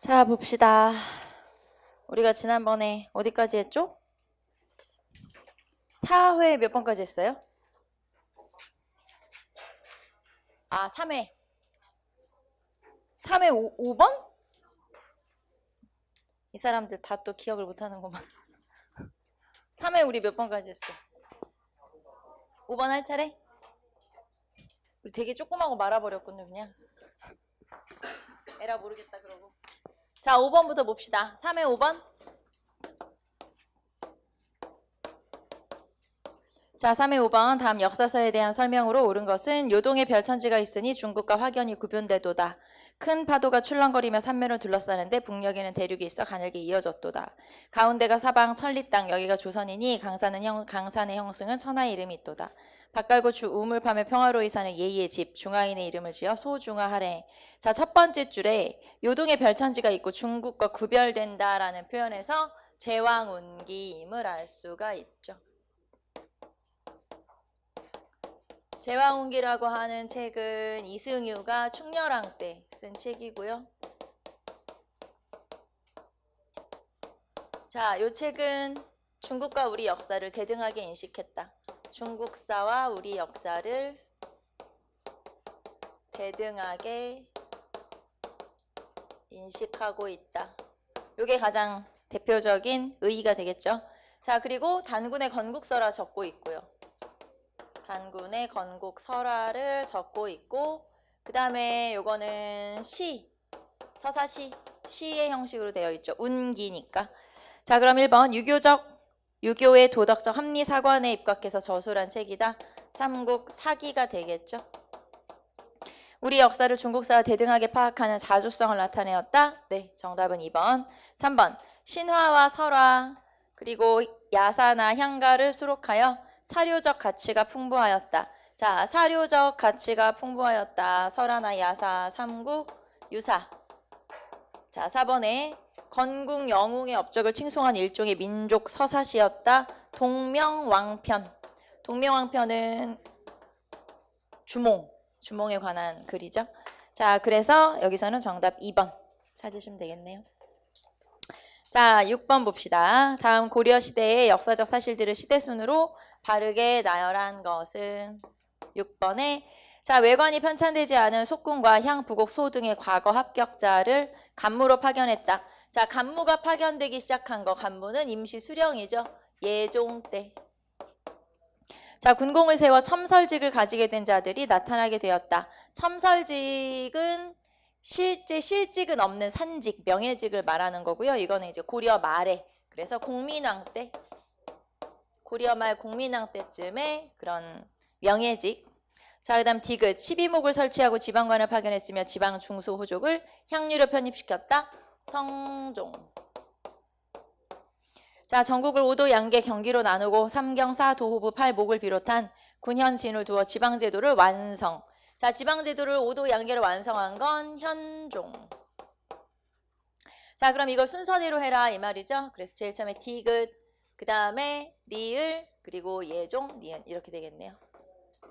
자, 봅시다. 우리가 지난번에 어디까지 했죠? 4회 몇 번까지 했어요? 3회. 3회 5번? 이 사람들 다 또 기억을 못하는구만. 3회 우리 몇 번까지 했어? 5번 할 차례? 우리 되게 조그마하고 말아버렸군요, 그냥. 에라 모르겠다 그러고. 자, 5번부터 봅시다. 3회 5번. 자, 3회 5번 다음 역사서에 대한 설명으로 옳은 것은 요동에 별천지가 있으니 중국과 확연히 구분되도다. 큰 파도가 출렁거리며 산면을 둘러싸는데 북녘에는 대륙이 있어 가늘게 이어졌도다. 가운데가 사방 천리 땅 여기가 조선이니 강산의 형승은 천하의 이름이 있도다. 밭갈고 주 우물파며 평화로이 사는 예의의 집 중하인의 이름을 지어 소중하하래. 자, 첫 번째 줄에 요동에 별천지가 있고 중국과 구별된다라는 표현에서 제왕운기임을 알 수가 있죠. 제왕운기라고 하는 책은 이승유가 충렬왕 때 쓴 책이고요. 자, 이 책은 중국과 우리 역사를 대등하게 인식했다. 중국사와 우리 역사를 대등하게 인식하고 있다. 이게 가장 대표적인 의의가 되겠죠. 자, 그리고 단군의 건국설화 적고 있고요. 단군의 건국설화를 적고 있고, 그 다음에 요거는 서사시, 시의 형식으로 되어 있죠. 운기니까. 자, 그럼 1번 유교의 도덕적 합리사관에 입각해서 저술한 책이다. 삼국 사기가 되겠죠. 우리 역사를 중국사와 대등하게 파악하는 자주성을 나타내었다. 네, 정답은 2번. 3번 신화와 설화 그리고 야사나 향가를 수록하여 사료적 가치가 풍부하였다. 자, 사료적 가치가 풍부하였다. 설화나 야사, 삼국, 유사. 자, 4번에 건국 영웅의 업적을 칭송한 일종의 민족 서사시였다. 동명왕편. 동명왕편은 주몽에 관한 글이죠. 자, 그래서 여기서는 정답 2번 찾으시면 되겠네요. 자, 6번 봅시다. 다음 고려시대의 역사적 사실들을 시대순으로 바르게 나열한 것은 6번에 자, 외관이 편찬되지 않은 속궁과 향, 부곡, 소 등의 과거 합격자를 간무로 파견했다. 자, 간무가 파견되기 시작한 거, 간무는 임시 수령이죠. 예종 때. 자, 군공을 세워 첨설직을 가지게 된 자들이 나타나게 되었다. 첨설직은 실직은 없는 산직, 명예직을 말하는 거고요. 이거는 이제 고려 말에, 그래서 공민왕 때, 고려 말 공민왕 때쯤에 그런 명예직. 자, 그 다음 디귿, 12목을 설치하고 지방관을 파견했으며 지방 중소 호족을 향유로 편입시켰다. 성종. 자, 전국을 5도 양계 경기로 나누고 3경 4도호부 8목을 비롯한 군현 진을 두어 지방제도를 완성. 자, 지방제도를 5도 양계로 완성한 건 현종. 자, 그럼 이걸 순서대로 해라 이 말이죠. 그래서 제일 처음에 디귿, 그 다음에 리을, 그리고 예종, 니은 이렇게 되겠네요.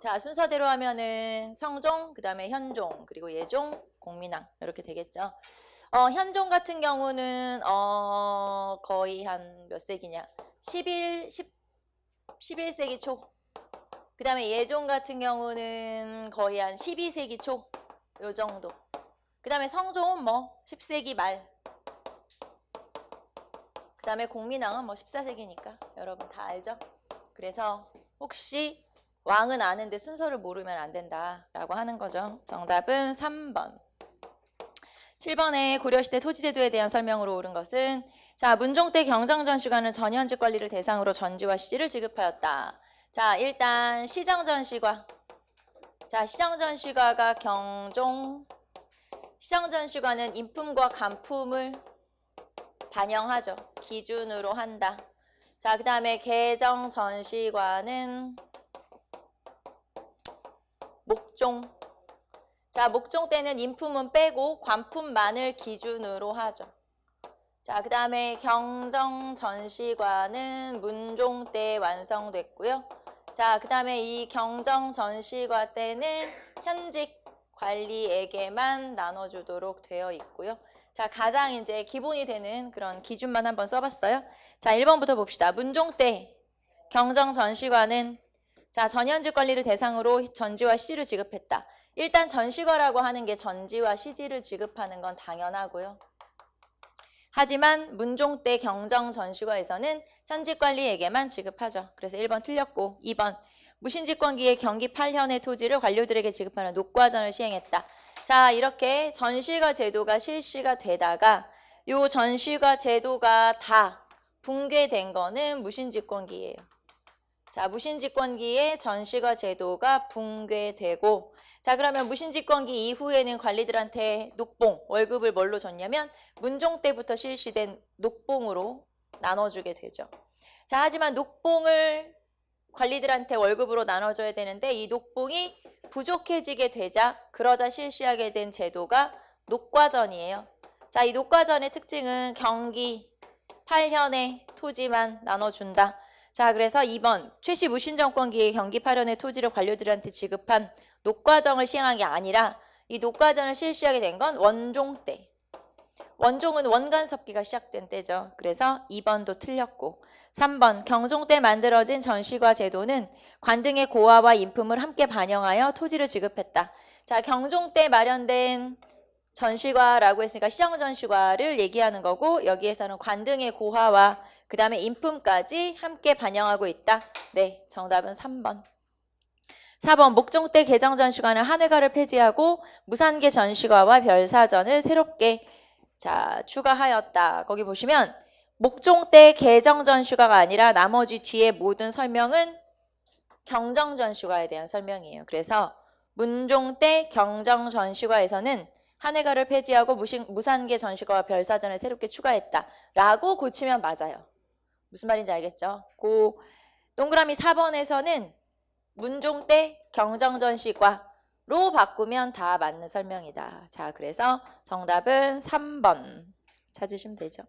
자, 순서대로 하면은 성종, 그 다음에 현종, 그리고 예종, 공민왕 이렇게 되겠죠. 현종 같은 경우는 거의 한 몇 세기냐? 11세기 초. 그 다음에 예종 같은 경우는 거의 한 12세기 초. 요 정도. 그 다음에 성종은 뭐 10세기 말. 그 다음에 공민왕은 뭐 14세기니까 여러분 다 알죠? 그래서 혹시 왕은 아는데 순서를 모르면 안 된다라고 하는 거죠. 정답은 3번. 7번에 고려시대 토지제도에 대한 설명으로 옳은 것은 자, 문종 때 경정전시관은 전현직 관리를 대상으로 전지와 시지를 지급하였다. 자, 일단 시정전시과. 자, 시정전시과가 경종. 시정전시관은 인품과 간품을 반영하죠. 기준으로 한다. 자, 그 다음에 개정전시관은 목종. 자, 목종 때는 인품은 빼고 관품만을 기준으로 하죠. 자, 그 다음에 경정전시관은 문종 때 완성됐고요. 자, 그 다음에 이 경정전시관 때는 현직. 관리에게만 나눠주도록 되어 있고요. 자, 가장 이제 기본이 되는 그런 기준만 한번 써봤어요. 자, 1번부터 봅시다. 문종 때 경정전시관은 자, 전현직 관리를 대상으로 전지와 시지를 지급했다. 일단 전시과라고 하는 게 전지와 시지를 지급하는 건 당연하고요. 하지만 문종 때 경정전시과에서는 현직 관리에게만 지급하죠. 그래서 1번 틀렸고 2번 무신집권기에 경기 8현의 토지를 관료들에게 지급하는 녹과전을 시행했다. 자, 이렇게 전시과 제도가 실시가 되다가 요 전시과 제도가 다 붕괴된 거는 무신집권기예요. 자, 무신집권기에 전시과 제도가 붕괴되고 자, 그러면 무신집권기 이후에는 관리들한테 녹봉, 월급을 뭘로 줬냐면 문종 때부터 실시된 녹봉으로 나눠주게 되죠. 자, 하지만 녹봉을 관리들한테 월급으로 나눠줘야 되는데 이 녹봉이 부족해지게 되자 그러자 실시하게 된 제도가 녹과전이에요. 자, 이 녹과전의 특징은 경기 8현의 토지만 나눠준다. 자, 그래서 2번 최씨 무신정권기에 경기 8현의 토지를 관료들한테 지급한 녹과정을 시행한 게 아니라 이 녹과전을 실시하게 된 건 원종 때. 원종은 원간섭기가 시작된 때죠. 그래서 2번도 틀렸고 3번 경종 때 만들어진 전시과 제도는 관등의 고화와 인품을 함께 반영하여 토지를 지급했다. 자, 경종 때 마련된 전시과라고 했으니까 시정전시과를 얘기하는 거고 여기에서는 관등의 고화와 그 다음에 인품까지 함께 반영하고 있다. 네, 정답은 3번. 4번 목종 때 개정전시과는 한회가를 폐지하고 무산계 전시과와 별사전을 새롭게 자 추가하였다. 거기 보시면 목종 때 개정전시과가 아니라 나머지 뒤에 모든 설명은 경정전시과에 대한 설명이에요. 그래서 문종 때 경정전시과에서는 한회가를 폐지하고 무산계 전시과와 별사전을 새롭게 추가했다. 라고 고치면 맞아요. 무슨 말인지 알겠죠? 그 동그라미 4번에서는 문종 때 경정전시과로 바꾸면 다 맞는 설명이다. 자, 그래서 정답은 3번 찾으시면 되죠.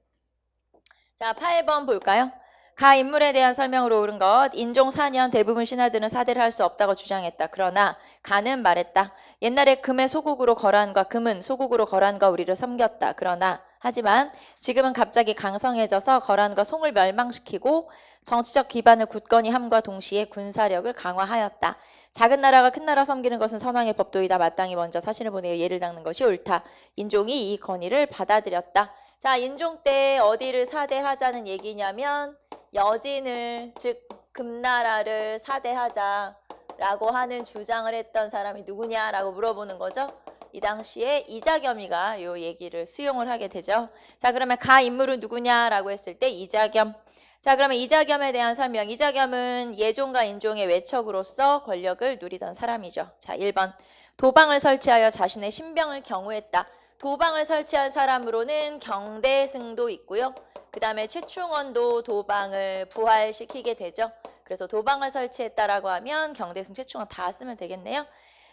자, 8번 볼까요? 가 인물에 대한 설명으로 옳은 것. 인종 4년 대부분 신하들은 사대를 할 수 없다고 주장했다. 그러나 가는 말했다. 옛날에 금의 소국으로 거란과 금은 소국으로 거란과 우리를 섬겼다. 그러나 하지만 지금은 갑자기 강성해져서 거란과 송을 멸망시키고 정치적 기반을 굳건히 함과 동시에 군사력을 강화하였다. 작은 나라가 큰 나라 섬기는 것은 선왕의 법도이다. 마땅히 먼저 사신을 보내어 예를 닦는 것이 옳다. 인종이 이 건의를 받아들였다. 자, 인종 때 어디를 사대하자는 얘기냐면 여진을 즉 금나라를 사대하자라고 하는 주장을 했던 사람이 누구냐라고 물어보는 거죠. 이 당시에 이자겸이가 이 얘기를 수용을 하게 되죠. 자, 그러면 가 인물은 누구냐라고 했을 때 이자겸. 자, 그러면 이자겸에 대한 설명. 이자겸은 예종과 인종의 외척으로서 권력을 누리던 사람이죠. 자, 1번 도방을 설치하여 자신의 신병을 경호했다. 도방을 설치한 사람으로는 경대승도 있고요. 그 다음에 최충원도 도방을 부활시키게 되죠. 그래서 도방을 설치했다라고 하면 경대승, 최충원 다 쓰면 되겠네요.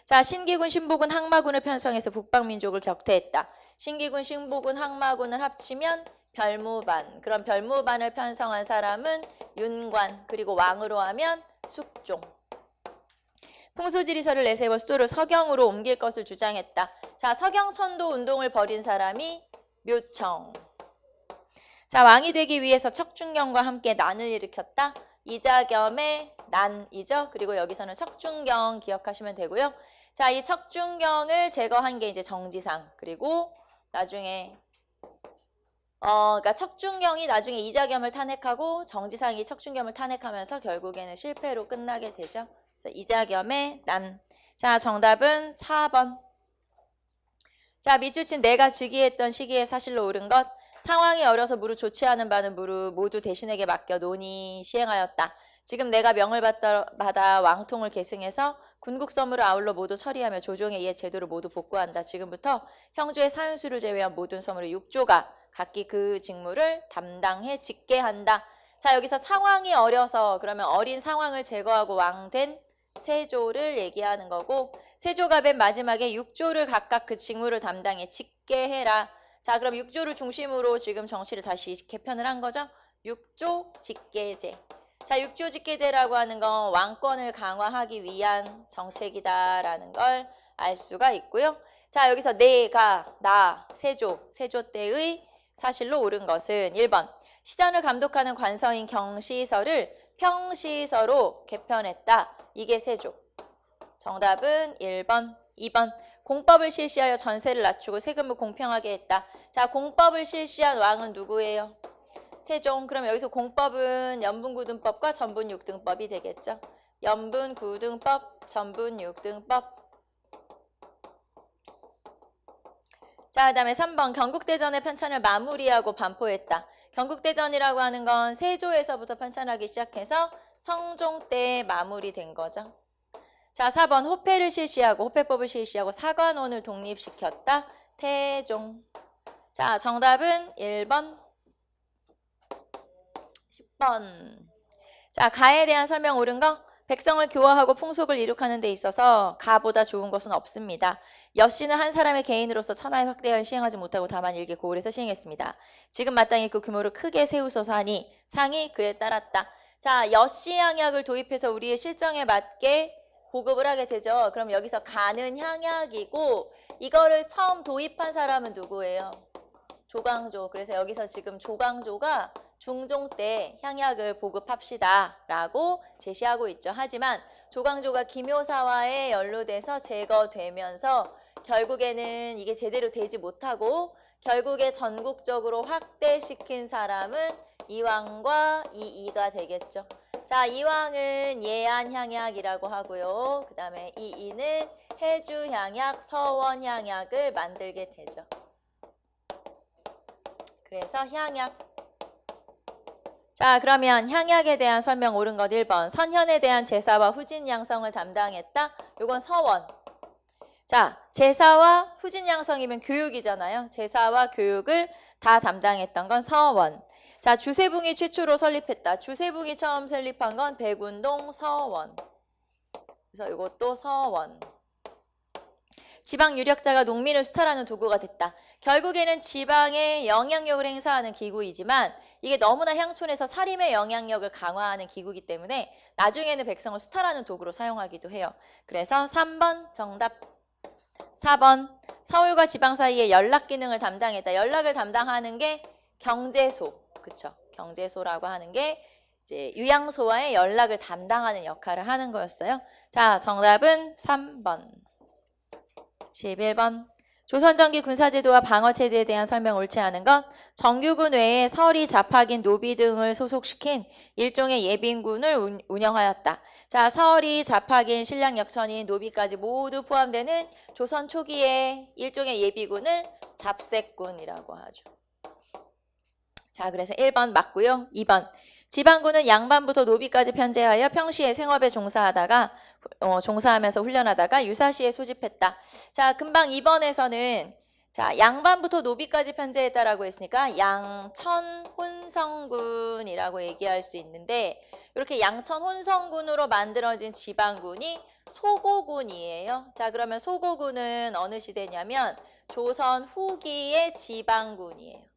자, 신기군, 신보군, 항마군을 편성해서 북방민족을 격퇴했다. 신기군, 신보군, 항마군을 합치면 별무반. 그럼 별무반을 편성한 사람은 윤관, 그리고 왕으로 하면 숙종. 풍수지리서를 내세워 수도를 서경으로 옮길 것을 주장했다. 자, 서경천도 운동을 벌인 사람이 묘청. 자, 왕이 되기 위해서 척준경과 함께 난을 일으켰다. 이자겸의 난이죠. 그리고 여기서는 척준경 기억하시면 되고요. 자, 이 척준경을 제거한 게 이제 정지상. 그리고 나중에 그러니까 척준경이 나중에 이자겸을 탄핵하고 정지상이 척준겸을 탄핵하면서 결국에는 실패로 끝나게 되죠. 그래서 이자겸의 난. 자, 정답은 4번. 자, 밑줄친 내가 즉위했던 시기에 사실로 옳은 것. 상황이 어려서 무릇 좋지 않은 바는 무릇 모두 대신에게 맡겨 논의 시행하였다. 지금 내가 명을 받아 왕통을 계승해서 군국서무를 아울러 모두 처리하며 조정에 의해 제도를 모두 복구한다. 지금부터 형주의 사윤수를 제외한 모든 서무를 6조가 각기 그 직무를 담당해 직계 한다. 자, 여기서 상황이 어려서 그러면 어린 상황을 제거하고 왕된 세조를 얘기하는 거고 세조가 맨 마지막에 6조를 각각 그 직무를 담당해 직계해라. 자, 그럼 6조를 중심으로 지금 정치를 다시 개편을 한 거죠. 6조 직계제. 자, 6조 직계제라고 하는 건 왕권을 강화하기 위한 정책이다라는 걸 알 수가 있고요. 자, 여기서 내가, 나, 세조 때의 사실로 옳은 것은 1번. 시전을 감독하는 관서인 경시서를 평시서로 개편했다. 이게 세조. 정답은 1번. 2번. 공법을 실시하여 전세를 낮추고 세금을 공평하게 했다. 자, 공법을 실시한 왕은 누구예요? 세종. 그럼 여기서 공법은 연분구등법과 전분육등법이 되겠죠. 연분구등법, 전분육등법. 자, 그 다음에 3번. 경국대전의 편찬을 마무리하고 반포했다. 경국대전이라고 하는 건 세조에서부터 편찬하기 시작해서 성종 때에 마무리된 거죠. 자, 4번. 호패를 실시하고 호패법을 실시하고 사관원을 독립시켰다. 태종. 자, 정답은 1번. 10번. 자, 가에 대한 설명 옳은 거? 백성을 교화하고 풍속을 이룩하는 데 있어서 가보다 좋은 것은 없습니다. 여씨는 한 사람의 개인으로서 천하의 확대하여 시행하지 못하고 다만 일개 고을에서 시행했습니다. 지금 마땅히 그 규모를 크게 세우소서 하니 상이 그에 따랐다. 자, 여씨 향약을 도입해서 우리의 실정에 맞게 보급을 하게 되죠. 그럼 여기서 가는 향약이고 이거를 처음 도입한 사람은 누구예요? 조광조. 그래서 여기서 지금 조광조가 중종 때 향약을 보급합시다 라고 제시하고 있죠. 하지만 조광조가 기묘사화에 연루돼서 제거되면서 결국에는 이게 제대로 되지 못하고 결국에 전국적으로 확대시킨 사람은 이왕과 이이가 되겠죠. 자, 이왕은 예안향약이라고 하고요. 그 다음에 이이는 해주향약, 서원향약을 만들게 되죠. 그래서 향약. 자, 그러면 향약에 대한 설명 옳은 것 1번. 선현에 대한 제사와 후진 양성을 담당했다. 요건 서원. 자, 제사와 후진 양성이면 교육이잖아요. 제사와 교육을 다 담당했던 건 서원. 자, 주세붕이 최초로 설립했다. 주세붕이 처음 설립한 건 백운동 서원. 그래서 이것도 서원. 지방 유력자가 농민을 수탈하는 도구가 됐다. 결국에는 지방에 영향력을 행사하는 기구이지만 이게 너무나 향촌에서 사림의 영향력을 강화하는 기구이기 때문에 나중에는 백성을 수탈하는 도구로 사용하기도 해요. 그래서 3번 정답. 4번. 서울과 지방 사이의 연락 기능을 담당했다. 연락을 담당하는 게 경제소. 그쵸? 경제소라고 하는 게 이제 유양소와의 연락을 담당하는 역할을 하는 거였어요. 자, 정답은 3번. 11번. 조선전기 군사제도와 방어체제에 대한 설명 옳지 않은 것. 정규군 외에 서리, 자팍인, 노비 등을 소속시킨 일종의 예빈군을 운영하였다. 자, 서리, 자팍인, 신랑, 역천인, 노비까지 모두 포함되는 조선 초기의 일종의 예비군을 잡색군이라고 하죠. 자, 그래서 1번 맞고요. 2번. 지방군은 양반부터 노비까지 편제하여 평시에 생업에 종사하면서 훈련하다가 유사시에 소집했다. 자, 금방 2번에서는 자, 양반부터 노비까지 편제했다라고 했으니까 양천 혼성군이라고 얘기할 수 있는데 이렇게 양천 혼성군으로 만들어진 지방군이 소고군이에요. 자, 그러면 소고군은 어느 시대냐면 조선 후기의 지방군이에요.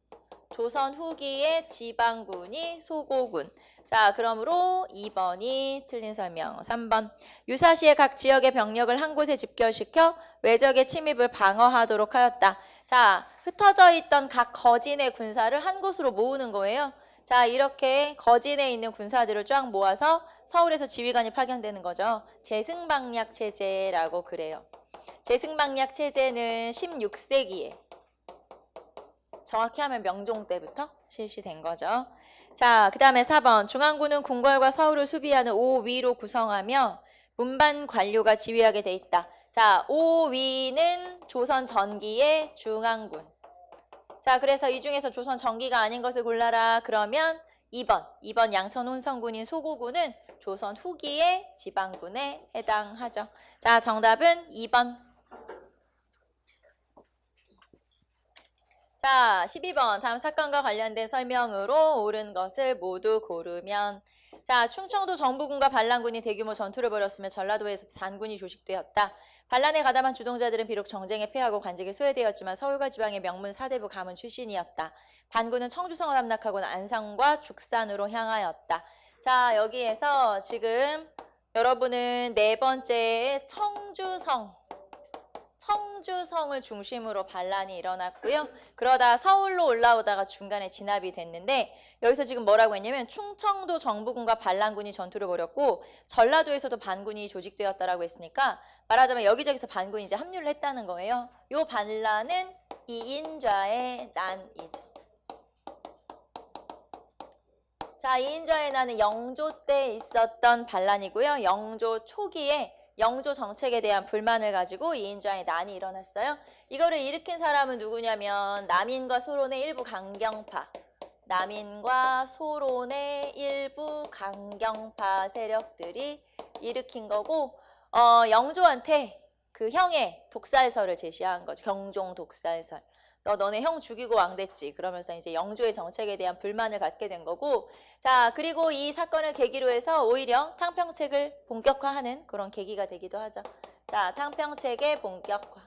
조선 후기의 지방군이 소고군. 자, 그러므로 2번이 틀린 설명. 3번. 유사시에 각 지역의 병력을 한 곳에 집결시켜 외적의 침입을 방어하도록 하였다. 자, 흩어져 있던 각 거진의 군사를 한 곳으로 모으는 거예요. 자, 이렇게 거진에 있는 군사들을 쫙 모아서 서울에서 지휘관이 파견되는 거죠. 제승방략 체제라고 그래요. 제승방략 체제는 16세기에 정확히 하면 명종 때부터 실시된 거죠. 자, 그 다음에 4번. 중앙군은 궁궐과 서울을 수비하는 5위로 구성하며 문반 관료가 지휘하게 돼 있다. 자, 5위는 조선 전기의 중앙군. 자, 그래서 이 중에서 조선 전기가 아닌 것을 골라라. 그러면 2번 양천 혼성군인 소고군은 조선 후기의 지방군에 해당하죠. 자, 정답은 2번. 자, 12번. 다음 사건과 관련된 설명으로 옳은 것을 모두 고르면. 자, 충청도 정부군과 반란군이 대규모 전투를 벌였으며 전라도에서 반군이 조직되었다. 반란에 가담한 주동자들은 비록 정쟁에 패하고 관직에 소외되었지만 서울과 지방의 명문 사대부 가문 출신이었다. 반군은 청주성을 함락하고 안성과 죽산으로 향하였다. 자, 여기에서 지금 여러분은 네 번째에 청주성. 청주성을 중심으로 반란이 일어났고요. 그러다 서울로 올라오다가 중간에 진압이 됐는데 여기서 지금 뭐라고 했냐면 충청도 정부군과 반란군이 전투를 벌였고 전라도에서도 반군이 조직되었다라고 했으니까 말하자면 여기저기서 반군이 이제 합류를 했다는 거예요. 요 반란은 이인좌의 난이죠. 자, 이인좌의 난은 영조 때 있었던 반란이고요. 영조 초기에 영조 정책에 대한 불만을 가지고 이인좌의 난이 일어났어요. 이거를 일으킨 사람은 누구냐면 남인과 소론의 일부 강경파. 남인과 소론의 일부 강경파 세력들이 일으킨 거고 영조한테 그 형의 독살설을 제시한 거죠. 경종 독살설. 너네 형 죽이고 왕 됐지. 그러면서 이제 영조의 정책에 대한 불만을 갖게 된 거고, 자, 그리고 이 사건을 계기로 해서 오히려 탕평책을 본격화하는 그런 계기가 되기도 하죠. 자, 탕평책의 본격화.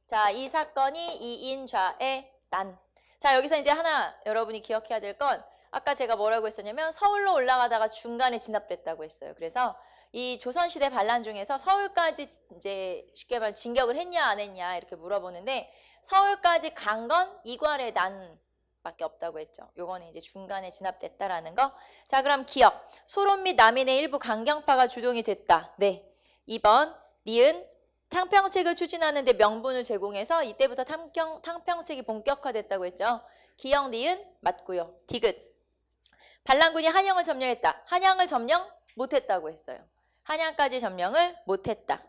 자, 이 사건이 이인좌의 난. 자, 여기서 이제 하나 여러분이 기억해야 될 건 아까 제가 뭐라고 했었냐면 서울로 올라가다가 중간에 진압됐다고 했어요. 그래서 이 조선시대 반란 중에서 서울까지 이제 쉽게 말하면 진격을 했냐 안 했냐 이렇게 물어보는데 서울까지 간 건 이괄의 난밖에 없다고 했죠. 요거는 이제 중간에 진압됐다라는 거. 자, 그럼 기억. 소론 및 남인의 일부 강경파가 주동이 됐다. 네. 2번 니은 탕평책을 추진하는데 명분을 제공해서 이때부터 탕평책이 본격화됐다고 했죠. 기억 니은 맞고요. 디귿. 반란군이 한양을 점령했다. 한양을 점령 못했다고 했어요. 한양까지 점령을 못했다.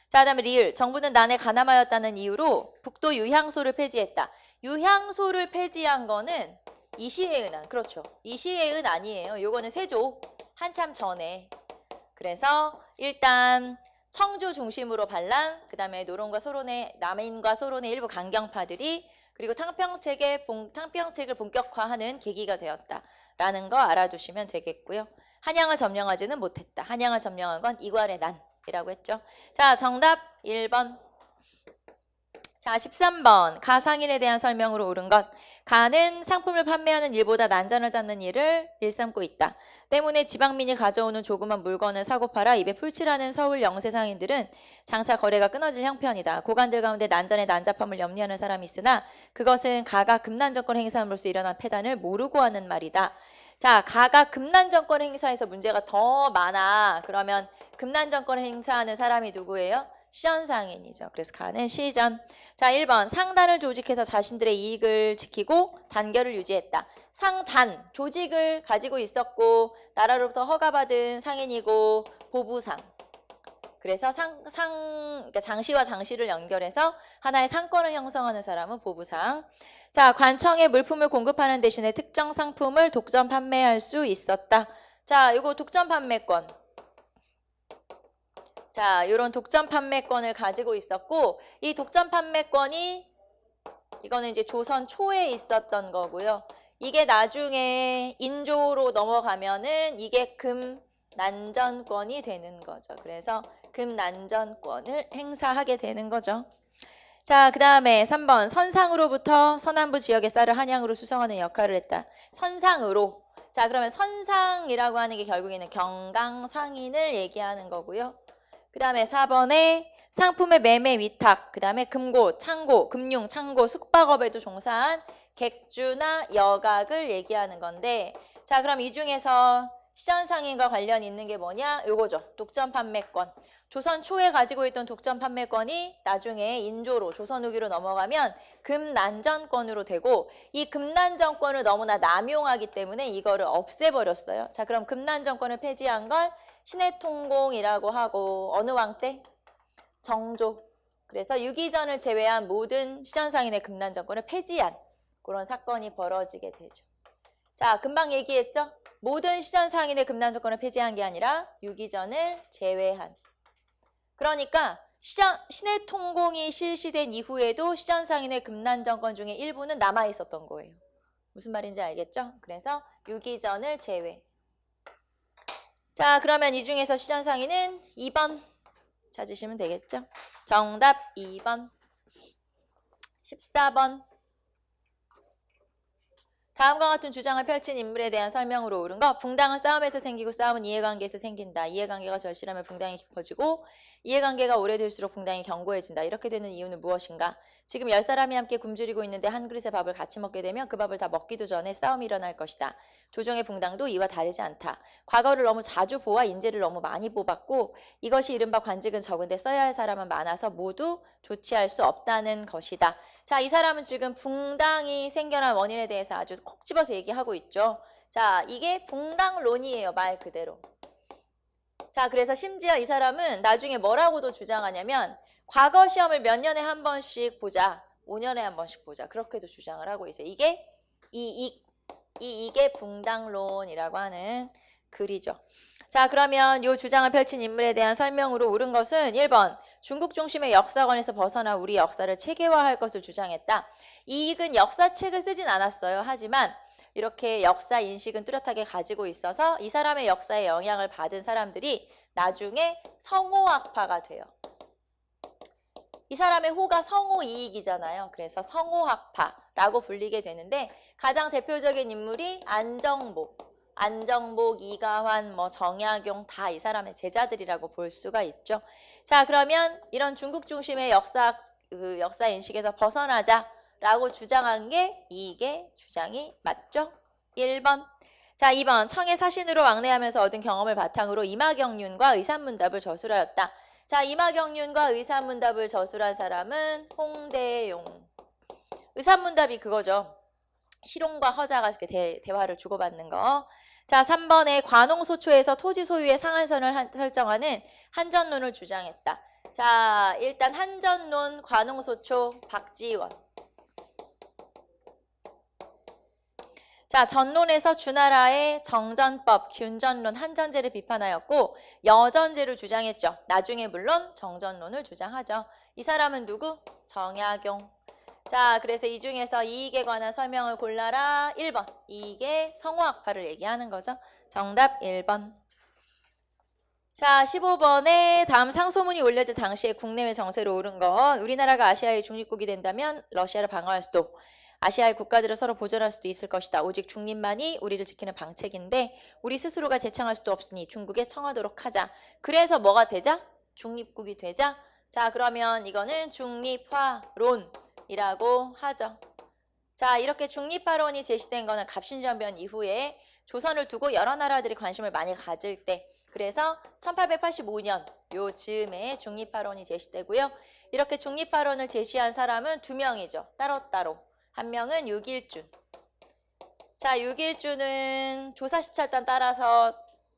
자, 그다음에 리을. 정부는 난에 가담하였다는 이유로 북도 유향소를 폐지했다. 유향소를 폐지한 거는 이시해의 난. 그렇죠. 이시해의 아니에요. 요거는 세조. 한참 전에. 그래서 일단 청주 중심으로 반란, 그다음에 노론과 소론의 남인과 소론의 일부 강경파들이 그리고 탕평책을 본격화하는 계기가 되었다라는 거 알아두시면 되겠고요. 한양을 점령하지는 못했다. 한양을 점령한 건 이괄의 난이라고 했죠. 자, 정답 1번. 자, 13번. 가상인에 대한 설명으로 옳은 것. 가는 상품을 판매하는 일보다 난전을 잡는 일을 일삼고 있다. 때문에 지방민이 가져오는 조그만 물건을 사고 팔아 입에 풀칠하는 서울 영세상인들은 장차 거래가 끊어질 형편이다. 고관들 가운데 난전의 난잡함을 염려하는 사람이 있으나 그것은 가가 금난정권 행사함으로써 일어난 폐단을 모르고 하는 말이다. 자, 가가 금난정권 행사에서 문제가 더 많아. 그러면 금난정권 행사하는 사람이 누구예요? 시전상인이죠. 그래서 가는 시전. 자, 1번. 상단을 조직해서 자신들의 이익을 지키고 단결을 유지했다. 상단, 조직을 가지고 있었고 나라로부터 허가받은 상인이고 보부상. 그래서 그러니까 장시와 장시를 연결해서 하나의 상권을 형성하는 사람은 보부상. 자, 관청에 물품을 공급하는 대신에 특정 상품을 독점 판매할 수 있었다. 자, 이거 독점 판매권. 자, 이런 독점 판매권을 가지고 있었고 이 독점 판매권이 이거는 이제 조선 초에 있었던 거고요. 이게 나중에 인조로 넘어가면은 이게 금난전권이 되는 거죠. 그래서 금난전권을 행사하게 되는 거죠. 자, 그 다음에 3번. 선상으로부터 서남부 지역의 쌀을 한양으로 수송하는 역할을 했다. 선상으로. 자, 그러면 선상이라고 하는 게 결국에는 경강상인을 얘기하는 거고요. 그 다음에 4번에 상품의 매매 위탁, 그 다음에 금고, 창고, 금융, 창고, 숙박업에도 종사한 객주나 여각을 얘기하는 건데, 자, 그럼 이 중에서 시전상인과 관련 있는 게 뭐냐? 요거죠. 독점 판매권. 조선 초에 가지고 있던 독점 판매권이 나중에 인조로 조선 후기로 넘어가면 금난전권으로 되고 이 금난전권을 너무나 남용하기 때문에 이거를 없애버렸어요. 자, 그럼 금난전권을 폐지한 걸 신해통공이라고 하고 어느 왕 때? 정조. 그래서 유기전을 제외한 모든 시전상인의 금난정권을 폐지한 그런 사건이 벌어지게 되죠. 자, 금방 얘기했죠? 모든 시전상인의 금난정권을 폐지한 게 아니라 유기전을 제외한. 그러니까 신해통공이 실시된 이후에도 시전상인의 금난정권 중에 일부는 남아있었던 거예요. 무슨 말인지 알겠죠? 그래서 유기전을 제외. 자, 그러면 이 중에서 시전상인은 2번 찾으시면 되겠죠? 정답 2번. 14번. 다음과 같은 주장을 펼친 인물에 대한 설명으로 옳은 것. 붕당은 싸움에서 생기고 싸움은 이해관계에서 생긴다. 이해관계가 절실하면 붕당이 깊어지고 이해관계가 오래될수록 붕당이 견고해진다. 이렇게 되는 이유는 무엇인가? 지금 10사람이 함께 굶주리고 있는데 한 그릇의 밥을 같이 먹게 되면 그 밥을 다 먹기도 전에 싸움이 일어날 것이다. 조정의 붕당도 이와 다르지 않다. 과거를 너무 자주 보아 인재를 너무 많이 뽑았고 이것이 이른바 관직은 적은데 써야 할 사람은 많아서 모두 조치할 수 없다는 것이다. 자, 이 사람은 지금 붕당이 생겨난 원인에 대해서 아주 콕 집어서 얘기하고 있죠. 자, 이게 붕당론이에요. 말 그대로. 자, 그래서 심지어 이 사람은 나중에 뭐라고도 주장하냐면 과거 시험을 몇 년에 한 번씩 보자. 5년에 한 번씩 보자. 그렇게도 주장을 하고 있어요. 이게 이게 붕당론이라고 하는 글이죠. 자, 그러면 이 주장을 펼친 인물에 대한 설명으로 옳은 것은 1번 중국 중심의 역사관에서 벗어나 우리 역사를 체계화할 것을 주장했다. 이익은 역사책을 쓰진 않았어요. 하지만 이렇게 역사 인식은 뚜렷하게 가지고 있어서 이 사람의 역사에 영향을 받은 사람들이 나중에 성호학파가 돼요. 이 사람의 호가 성호이익이잖아요. 그래서 성호학파라고 불리게 되는데 가장 대표적인 인물이 안정복, 이가환, 정약용 다 이 사람의 제자들이라고 볼 수가 있죠. 자, 그러면 이런 중국 중심의 역사 인식에서 벗어나자라고 주장한 게 이게 주장이 맞죠? 1번. 자, 2번. 청의 사신으로 왕래하면서 얻은 경험을 바탕으로 이마경륜과 의산문답을 저술하였다. 자, 이마경륜과 의산문답을 저술한 사람은 홍대용. 의산문답이 그거죠. 실용과 허자가 이렇게 대화를 주고받는 거. 자, 3번에 관홍소초에서 토지 소유의 상한선을 설정하는 한전론을 주장했다. 자, 일단 한전론, 관홍소초, 박지원. 자, 전론에서 주나라의 정전법, 균전론, 한전제를 비판하였고 여전제를 주장했죠. 나중에 물론 정전론을 주장하죠. 이 사람은 누구? 정약용. 자, 그래서 이 중에서 이익에 관한 설명을 골라라. 1번. 이익의 성호학파를 얘기하는 거죠. 정답 1번. 자, 15번에 다음 상소문이 올려질 당시에 국내외 정세로 오른 건 우리나라가 아시아의 중립국이 된다면 러시아를 방어할 수도 아시아의 국가들을 서로 보존할 수도 있을 것이다. 오직 중립만이 우리를 지키는 방책인데 우리 스스로가 제창할 수도 없으니 중국에 청하도록 하자. 그래서 뭐가 되자? 중립국이 되자. 자, 그러면 이거는 중립화론이라고 하죠. 자, 이렇게 중립화론이 제시된 거는 갑신정변 이후에 조선을 두고 여러 나라들이 관심을 많이 가질 때 그래서 1885년 요 즈음에 중립화론이 제시되고요. 이렇게 중립화론을 제시한 사람은 2명이죠. 따로따로. 한 명은 육일준. 자, 육일준은 조사시찰단 따라서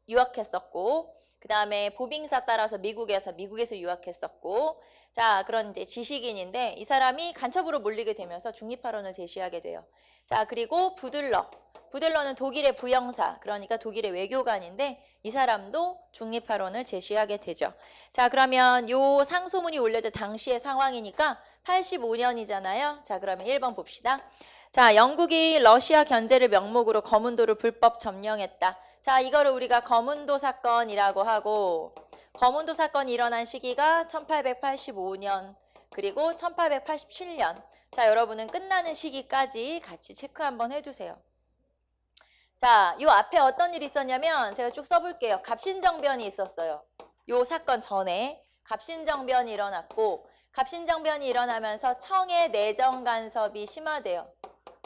유학했었고 그 다음에 보빙사 따라서 미국에서 유학했었고 자, 그런 이제 지식인인데 이 사람이 간첩으로 몰리게 되면서 중립화론을 제시하게 돼요. 자, 그리고 부들러는 독일의 부영사, 그러니까 독일의 외교관인데 이 사람도 중립화론을 제시하게 되죠. 자, 그러면 요 상소문이 올려질 당시의 상황이니까 85년이잖아요. 자, 그러면 1번 봅시다. 자, 영국이 러시아 견제를 명목으로 거문도를 불법 점령했다. 자, 이거를 우리가 거문도 사건이라고 하고 거문도 사건이 일어난 시기가 1885년 그리고 1887년. 자, 여러분은 끝나는 시기까지 같이 체크 한번 해두세요. 자, 요 앞에 어떤 일이 있었냐면 제가 쭉 써볼게요. 갑신정변이 있었어요. 요 사건 전에 갑신정변이 일어났고 갑신정변이 일어나면서 청의 내정 간섭이 심화돼요.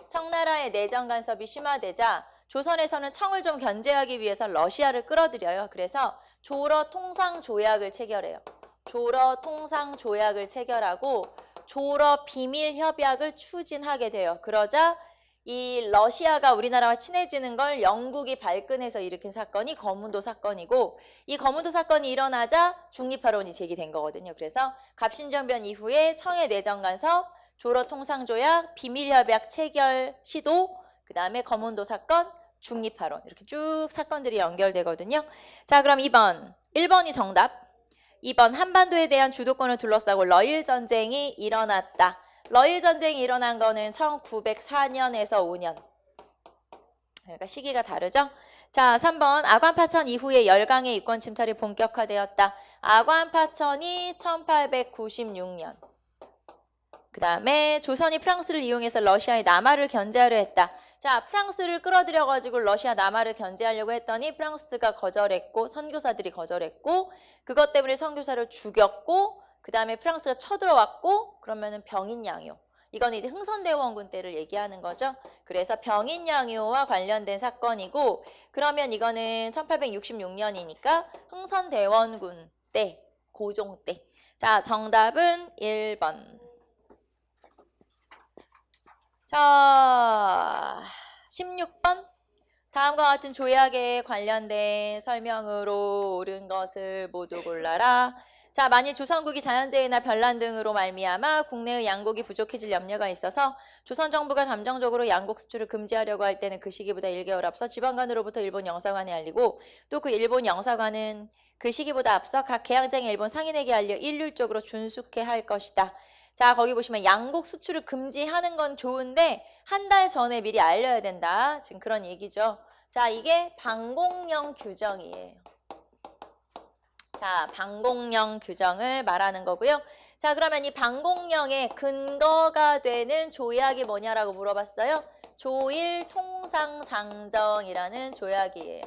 청나라의 내정 간섭이 심화되자 조선에서는 청을 좀 견제하기 위해서 러시아를 끌어들여요. 그래서 조러 통상 조약을 체결해요. 조러 통상 조약을 체결하고 조러 비밀 협약을 추진하게 돼요. 그러자 이 러시아가 우리나라와 친해지는 걸 영국이 발끈해서 일으킨 사건이 거문도 사건이고 이 거문도 사건이 일어나자 중립화론이 제기된 거거든요. 그래서 갑신정변 이후에 청의 내정 간섭, 조러 통상 조약, 비밀 협약 체결 시도, 그 다음에 거문도 사건, 중립화론 이렇게 쭉 사건들이 연결되거든요. 자, 그럼 2번. 1번이 정답. 2번 한반도에 대한 주도권을 둘러싸고 러일 전쟁이 일어났다. 러일 전쟁이 일어난 거는 1904년에서 5년. 그러니까 시기가 다르죠? 자, 3번 아관파천 이후에 열강의 이권 침탈이 본격화되었다. 아관파천이 1896년. 그 다음에 조선이 프랑스를 이용해서 러시아의 남하를 견제하려 했다. 자, 프랑스를 끌어들여가지고 러시아 남하를 견제하려고 했더니 프랑스가 거절했고 선교사들이 거절했고 그것 때문에 선교사를 죽였고 그 다음에 프랑스가 쳐들어왔고 그러면은 병인양요. 이건 이제 흥선대원군 때를 얘기하는 거죠. 그래서 병인양요와 관련된 사건이고 그러면 이거는 1866년이니까 흥선대원군 때, 고종 때. 자, 정답은 1번. 자, 16번. 다음과 같은 조약에 관련된 설명으로 옳은 것을 모두 골라라. 자, 만일 조선국이 자연재해나 변란 등으로 말미암아 국내의 양곡이 부족해질 염려가 있어서 조선 정부가 잠정적으로 양곡 수출을 금지하려고 할 때는 그 시기보다 1개월 앞서 지방관으로부터 일본 영사관에 알리고 또 그 일본 영사관은 그 시기보다 앞서 각 개항장의 일본 상인에게 알려 일률적으로 준수케 할 것이다. 자, 거기 보시면 양곡 수출을 금지하는 건 좋은데 한 달 전에 미리 알려야 된다. 지금 그런 얘기죠. 자, 이게 방공령 규정이에요. 자, 방공령 규정을 말하는 거고요. 자, 그러면 이 방공령의 근거가 되는 조약이 뭐냐라고 물어봤어요. 조일통상장정이라는 조약이에요.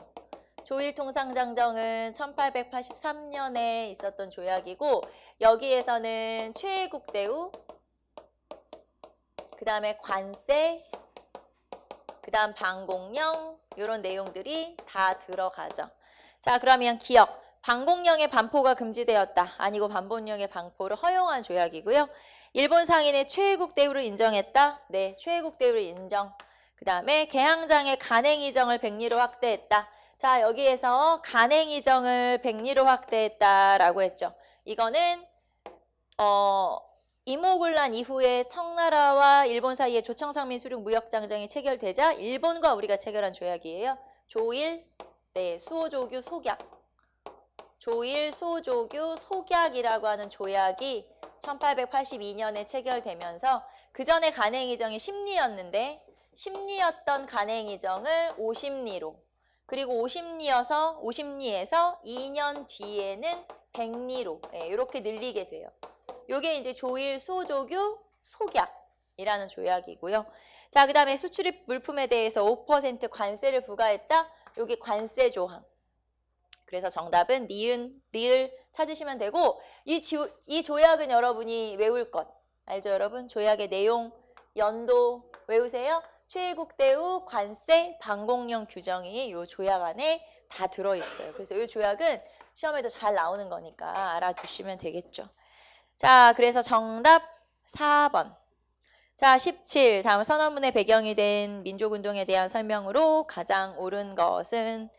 조일통상장정은 1883년에 있었던 조약이고 여기에서는 최애국대우, 그 다음에 관세, 그 다음 방공령 이런 내용들이 다 들어가죠. 자, 그러면 기억. 방공령의 반포가 금지되었다. 아니고 반본령의 반포를 허용한 조약이고요. 일본 상인의 최애국대우를 인정했다. 네, 최애국대우를 인정. 그 다음에 개항장의 간행이정을 백리로 확대했다. 자, 여기에서 간행이정을 백리로 확대했다라고 했죠. 이거는 이모군란 이후에 청나라와 일본 사이에 조청상민 수륙 무역장정이 체결되자 일본과 우리가 체결한 조약이에요. 조일, 네, 수호조규 소약. 조일, 소조규, 소약이라고 하는 조약이 1882년에 체결되면서 그 전에 간행이정이 10리였는데 10리였던 간행이정을 50리로 그리고 50리에서 2년 뒤에는 100리로 이렇게 늘리게 돼요. 요게 이제 조일, 소조규, 소약이라는 조약이고요. 자, 그 다음에 수출입 물품에 대해서 5% 관세를 부과했다. 요게 관세 조항. 그래서 정답은 니은, 리을 찾으시면 되고 이 조약은 여러분이 외울 것 알죠, 여러분? 조약의 내용, 연도 외우세요. 최애국대우, 관세, 방공령 규정이 이 조약 안에 다 들어있어요. 그래서 이 조약은 시험에도 잘 나오는 거니까 알아두시면 되겠죠. 자, 그래서 정답 4번. 자, 17. 다음 선언문의 배경이 된 민족운동에 대한 설명으로 가장 옳은 것은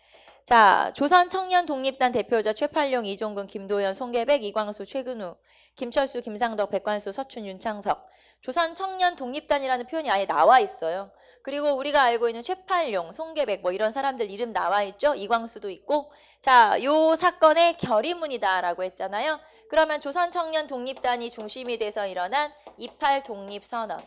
자, 조선 청년 독립단 대표자 최팔룡, 이종근, 김도연, 송계백, 이광수, 최근우, 김철수, 김상덕, 백관수, 서춘, 윤창석. 조선 청년 독립단이라는 표현이 아예 나와 있어요. 그리고 우리가 알고 있는 최팔룡, 송계백 뭐 이런 사람들 이름 나와 있죠. 이광수도 있고. 자, 요 사건의 결의문이다라고 했잖아요. 그러면 조선 청년 독립단이 중심이 돼서 일어난 28 독립선언.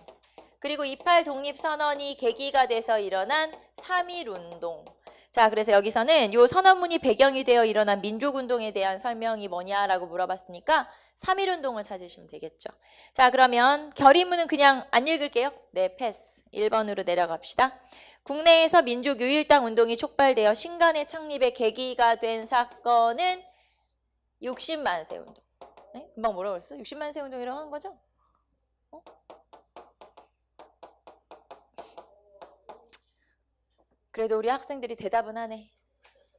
그리고 28 독립선언이 계기가 돼서 일어난 3.1운동. 자, 그래서 여기서는 요 선언문이 배경이 되어 일어난 민족운동에 대한 설명이 뭐냐라고 물어봤으니까 3.1운동을 찾으시면 되겠죠. 자, 그러면 결의문은 그냥 안 읽을게요. 네, 패스. 1번으로 내려갑시다. 국내에서 민족유일당 운동이 촉발되어 신간의 창립의 계기가 된 사건은 60만세 운동. 네? 금방 뭐라고 그랬어? 60만세 운동이라고 한 거죠? 그래도 우리 학생들이 대답은 하네.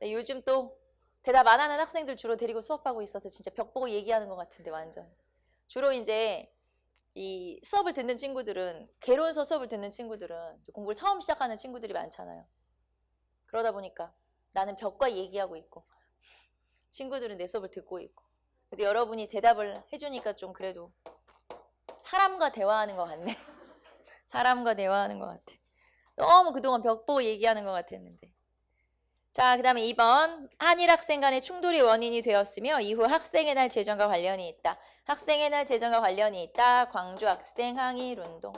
네, 요즘 또 대답 안 하는 학생들 주로 데리고 수업하고 있어서 진짜 벽 보고 얘기하는 것 같은데 완전. 주로 이제 이 수업을 듣는 친구들은 개론서 수업을 듣는 친구들은 공부를 처음 시작하는 친구들이 많잖아요. 그러다 보니까 나는 벽과 얘기하고 있고 친구들은 내 수업을 듣고 있고. 근데 여러분이 대답을 해주니까 좀 그래도 사람과 대화하는 것 같네. 사람과 대화하는 것 같아. 너무 그동안 벽 보고 얘기하는 것 같았는데. 자, 그 다음에 2번. 한일 학생 간의 충돌이 원인이 되었으며 이후 학생의 날 제정과 관련이 있다. 학생의 날 제정과 관련이 있다. 광주 학생 항일운동.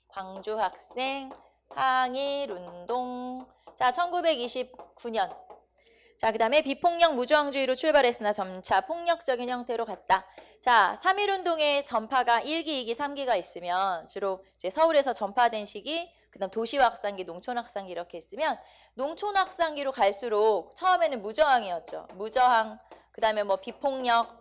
광주 학생 항일운동. 자, 1929년. 자, 그 다음에 비폭력 무저항주의로 출발했으나 점차 폭력적인 형태로 갔다. 자, 3.1운동의 전파가 1기, 2기, 3기가 있으면 주로 이제 서울에서 전파된 시기, 그 다음 도시확산기, 농촌확산기 이렇게 있으면 농촌확산기로 갈수록 처음에는 무저항이었죠. 무저항, 그 다음에 뭐 비폭력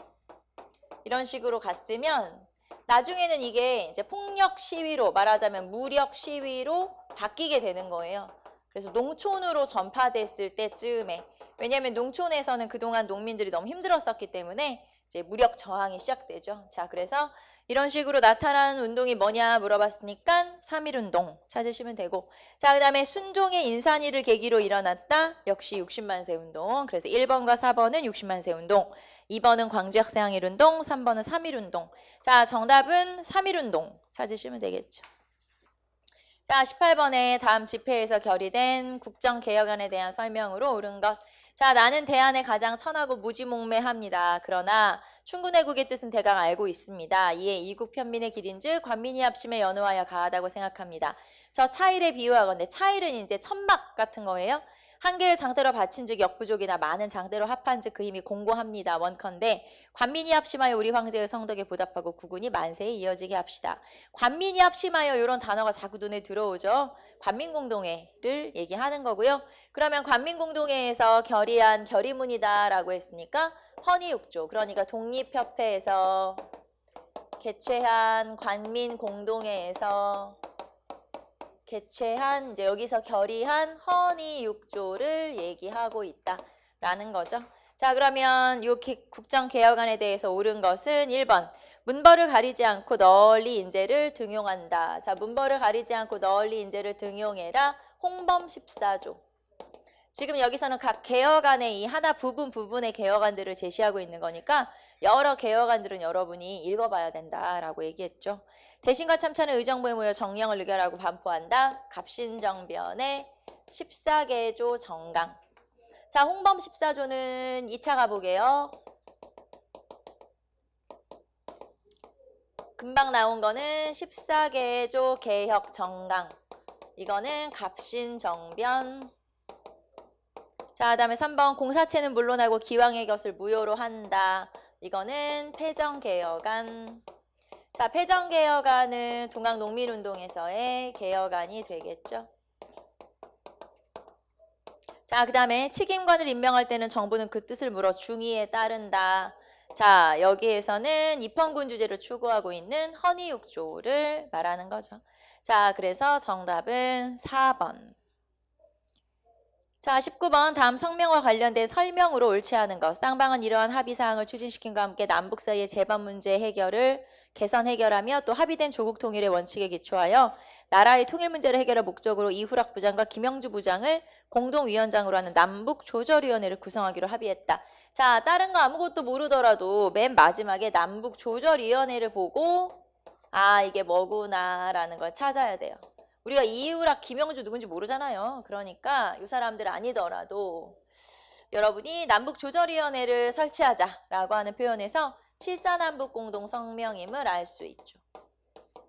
이런 식으로 갔으면 나중에는 이게 이제 폭력 시위로 말하자면 무력 시위로 바뀌게 되는 거예요. 그래서 농촌으로 전파됐을 때쯤에 왜냐하면 농촌에서는 그동안 농민들이 너무 힘들었었기 때문에 이제 무력 저항이 시작되죠. 자, 그래서 이런 식으로 나타나는 운동이 뭐냐 물어봤으니까 3.1운동 찾으시면 되고 자, 그 다음에 순종의 인산위를 계기로 일어났다. 역시 60만세 운동. 그래서 1번과 4번은 60만세 운동 2번은 광주학생항일운동 3번은 3.1운동 자, 정답은 3.1운동 찾으시면 되겠죠. 자, 18번에 다음 집회에서 결의된 국정개혁안에 대한 설명으로 옳은 것. 자, 나는 대안에 가장 천하고 무지몽매합니다. 그러나 충군애국의 뜻은 대강 알고 있습니다. 이에 이국 편민의 길인즉 관민이 합심에 연호하여 가하다고 생각합니다. 저 차일에 비유하건대 차일은 이제 천막 같은 거예요. 한 개의 장대로 바친즉 역부족이나 많은 장대로 합한즉 그 힘이 공고합니다. 원컨대 관민이 합심하여 우리 황제의 성덕에 보답하고 국군이 만세에 이어지게 합시다. 관민이 합심하여 이런 단어가 자꾸 눈에 들어오죠. 관민공동회를 얘기하는 거고요. 그러면 관민공동회에서 결의한 결의문이다라고 했으니까 헌의육조 그러니까 독립협회에서 개최한 관민공동회에서 개최한 이제 여기서 결의한 헌의육조를 얘기하고 있다라는 거죠. 자, 그러면 이 국정개혁안에 대해서 옳은 것은 1번 문벌을 가리지 않고 널리 인재를 등용한다. 자, 문벌을 가리지 않고 널리 인재를 등용해라. 홍범 14조. 지금 여기서는 각 개혁안의 이 하나 부분의 개혁안들을 제시하고 있는 거니까 여러 개혁안들은 여러분이 읽어봐야 된다라고 얘기했죠. 대신과 참찬을 의정부에 모여 정령을 의결하고 반포한다. 갑신정변의 14개조 정강. 자, 홍범 14조는 2차 가보게요. 금방 나온 거는 14개조 개혁 정강. 이거는 갑신정변. 자, 다음에 3번 공사체는 물론하고 기왕의 것을 무효로 한다. 이거는 패정개혁안. 자, 패정개혁안은 동학농민운동에서의 개혁안이 되겠죠. 자, 그 다음에 책임관을 임명할 때는 정부는 그 뜻을 물어 중의에 따른다. 자, 여기에서는 입헌군 주제를 추구하고 있는 헌의육조를 말하는 거죠. 자, 그래서 정답은 4번. 자, 19번 다음 성명과 관련된 설명으로 옳지 않은 것. 쌍방은 이러한 합의사항을 추진시킴과 함께 남북 사이의 재반 문제 해결을 개선 해결하며 또 합의된 조국 통일의 원칙에 기초하여 나라의 통일 문제를 해결할 목적으로 이후락 부장과 김영주 부장을 공동위원장으로 하는 남북조절위원회를 구성하기로 합의했다. 자, 다른 거 아무것도 모르더라도 맨 마지막에 남북조절위원회를 보고 아, 이게 뭐구나라는 걸 찾아야 돼요. 우리가 이후락 김영주 누군지 모르잖아요. 그러니까 이 사람들 아니더라도 여러분이 남북조절위원회를 설치하자라고 하는 표현에서 7.4남북공동성명임을 알 수 있죠.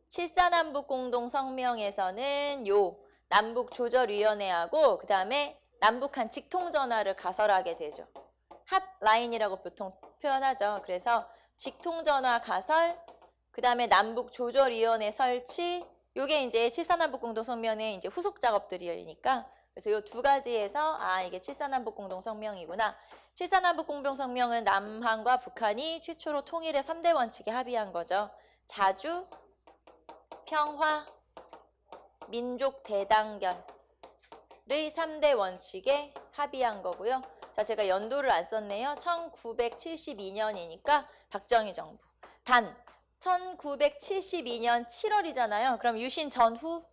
7.4남북공동성명에서는 요 남북조절위원회하고 그 다음에 남북한 직통전화를 가설하게 되죠. 핫라인이라고 보통 표현하죠. 그래서 직통전화 가설, 그 다음에 남북조절위원회 설치, 요게 이제 7.4남북공동성명의 이제 후속 작업들이니까 그래서 요 두 가지에서 아, 이게 7.4남북공동성명이구나. 7.4남북공동성명은 남한과 북한이 최초로 통일의 3대 원칙에 합의한 거죠. 자주, 평화, 민족 대단결의 3대 원칙에 합의한 거고요. 자, 제가 연도를 안 썼네요. 1972년이니까 박정희 정부. 단 1972년 7월이잖아요. 그럼 유신 전후?